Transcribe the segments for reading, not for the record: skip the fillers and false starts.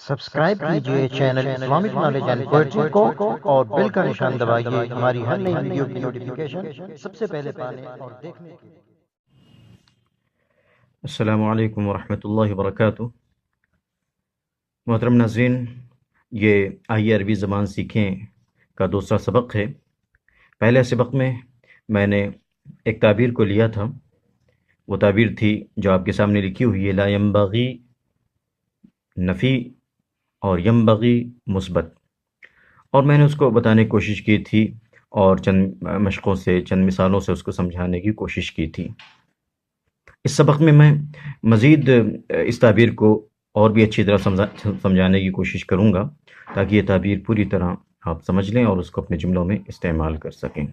Subscribe کیجئے channel Islamic knowledge and poetry کو اور بیل کا نشان دبائیے ہماری ہر نئی ویڈیو کی نوٹیفیکیشن سب سے پہلے پانے اور دیکھنے کے لیے۔ السلام علیکم ورحمۃ اللہ وبرکاتہ۔ محترم ناظرین، یہ آئیے عربی زبان سیکھیں کا دوسرا سبق ہے۔ پہلے سبق میں نے ایک تعبیر کو لیا تھا، وہ تعبیر تھی جو آپ کے سامنے لکھی ہوئی ہے، لا ینبغی نفی اور ینبغی مثبت، اور میں نے اس کو بتانے کی کوشش کی تھی اور چند مشقوں سے، چند مثالوں سے اس کو سمجھانے کی کوشش کی تھی۔ اس سبق میں مزید اس تعبیر کو اور بھی اچھی طرح سمجھانے کی کوشش کروں گا تاکہ یہ تعبیر پوری طرح آپ سمجھ لیں اور اس کو اپنے جملوں میں استعمال کر سکیں۔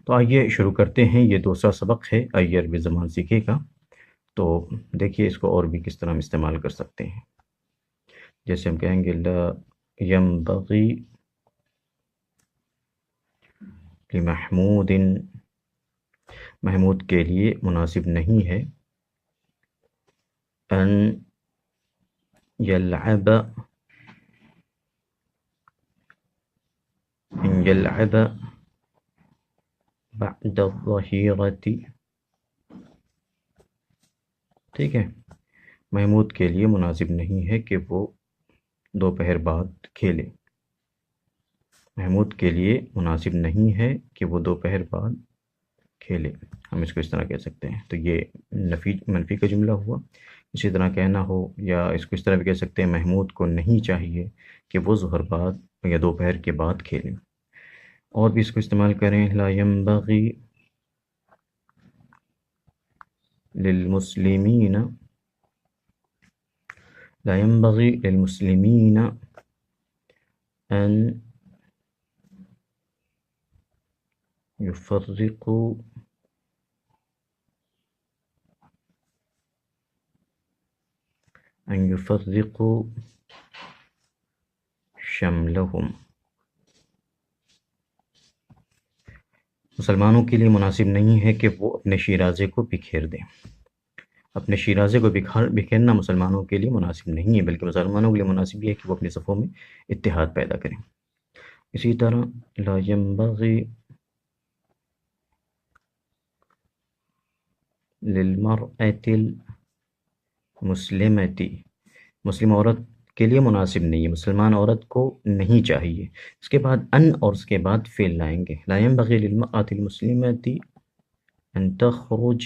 تو آئیے شروع کرتے ہیں۔ یہ دوسرا سبق ہے آئیے عربی زبان سیکھے کا۔ تو دیکھیے اس کو اور بھی کس طرح ہم استعمال کر سکتے ہیں۔ جیسے ہم کہیں گے لا ینبغی لمحمود، محمود کے لیے مناسب نہیں ہے، ان یلعب، ان یلعب بعد الظہیرۃ، ٹھیک ہے، محمود کے لیے مناسب نہیں ہے کہ وہ دوپہر بعد کھیلے، محمود کے لیے مناسب نہیں ہے کہ وہ دوپہر بعد کھیلے، ہم اس کو اس طرح کہہ سکتے ہیں۔ تو یہ منفی کا جملہ ہوا۔ اسی طرح کہنا ہو یا اس کو اس طرح بھی کہہ سکتے ہیں، محمود کو نہیں چاہیے کہ وہ ظہر بعد یا دوپہر کے بعد کھیلے۔ اور بھی اس کو استعمال کریں، لا ینبغی للمسلمین، لا ینبغی للمسلمین ان یفرقوا شملہم، مسلمانوں کے لیے مناسب نہیں ہے کہ وہ اپنے شیرازے کو بکھیر دیں۔ اپنے شیرازے کو بکھیرنا مسلمانوں کے لیے مناسب نہیں ہے، بلکہ مسلمانوں کے لیے مناسب یہ ہے کہ وہ اپنی صفوں میں اتحاد پیدا کریں۔ اسی طرح لا ینبغی للمرأة المسلمة، مسلم عورت کے لیے مناسب نہیں ہے، مسلمان عورت کو نہیں چاہیے۔ اس کے بعد ان اور اس کے بعد فعل لائیں گے، لا ینبغی للمرأة المسلمة ان تخرج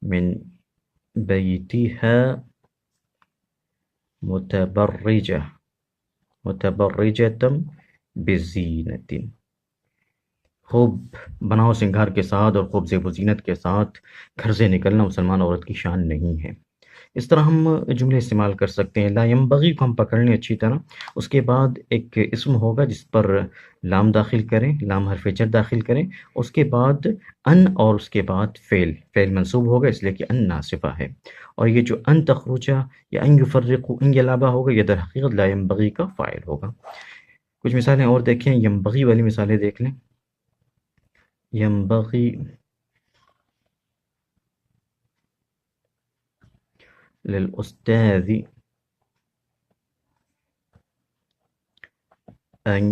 من بیتها متبرجة بزینة، خوب بناؤ سنگھار کے ساتھ اور خوب زیب و زینت کے ساتھ گھر سے نکلنا مسلمان عورت کی شان نہیں ہے۔ اس طرح ہم جملے استعمال کر سکتے ہیں۔ لا ینبغی کو ہم پکڑ لیں اچھی طرح، اس کے بعد ایک اسم ہوگا جس پر لام داخل کریں، لام حرف جر داخل کریں، اس کے بعد ان اور اس کے بعد فعل منصوب ہوگا اس لیے کہ ان ناصفہ ہے، اور یہ جو ان تخرجا یا ان یفرقوا، ان یلعبا ہوگا، یہ در حقیقت لا ینبغی کا فاعل ہوگا۔ کچھ مثالیں اور دیکھیں، ینبغی والی مثالیں دیکھ لیں۔ ینبغی للأستاذ ان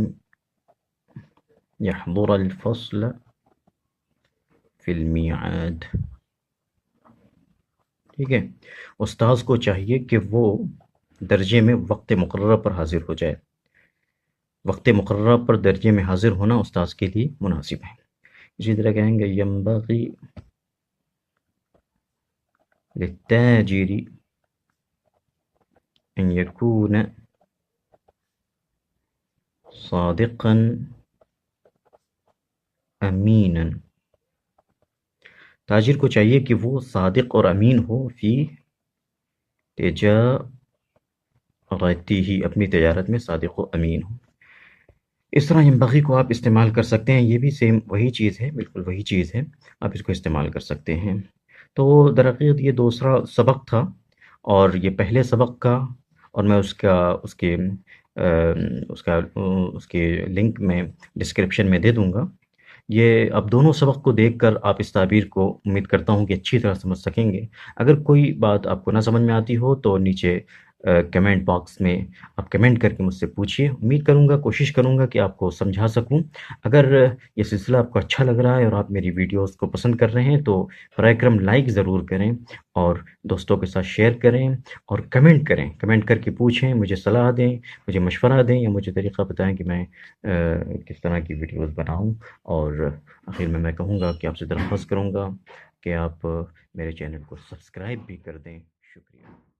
يحضر الفصل في الميعاد، ٹھیک ہے، استاذ کو چاہیے کہ وہ درجے میں وقت مقررہ پر حاضر ہو جائے۔ وقت مقررہ پر درجے میں حاضر ہونا استاذ کے لیے مناسب ہے۔ اسی طرح کہیں گے ینبغی للتاجر ان يكون صادقا امینا، تاجر کو چاہیے کہ وہ صادق اور امین ہو فی تجارتہ، اپنی تجارت میں صادق و امین ہو۔ اس طرح ینبغی کو آپ استعمال کر سکتے ہیں، یہ بھی سیم وہی چیز ہے، بالکل وہی چیز ہے، آپ اس کو استعمال کر سکتے ہیں۔ تو درحقیقت یہ دوسرا سبق تھا، اور یہ پہلے سبق کا، اور میں اس کے لنک میں ڈسکرپشن میں دے دوں گا۔ یہ اب دونوں سبق کو دیکھ کر آپ اس تعبیر کو امید کرتا ہوں کہ اچھی طرح سمجھ سکیں گے۔ اگر کوئی بات آپ کو نہ سمجھ میں آتی ہو تو نیچے کمنٹ باکس میں آپ کمنٹ کر کے مجھ سے پوچھیے، امید کروں گا، کوشش کروں گا کہ آپ کو سمجھا سکوں۔ اگر یہ سلسلہ آپ کو اچھا لگ رہا ہے اور آپ میری ویڈیوز کو پسند کر رہے ہیں تو براہ کرم لائک ضرور کریں اور دوستوں کے ساتھ شیئر کریں اور کمنٹ کریں، کمنٹ کر کے پوچھیں، مجھے صلاح دیں، مجھے مشورہ دیں یا مجھے طریقہ بتائیں کہ میں کس طرح کی ویڈیوز بناؤں۔ اور آخر میں کہوں گا کہ آپ سے درخواست کروں گا کہ آپ میرے چینل کو سبسکرائب بھی کر دیں۔ شکریہ۔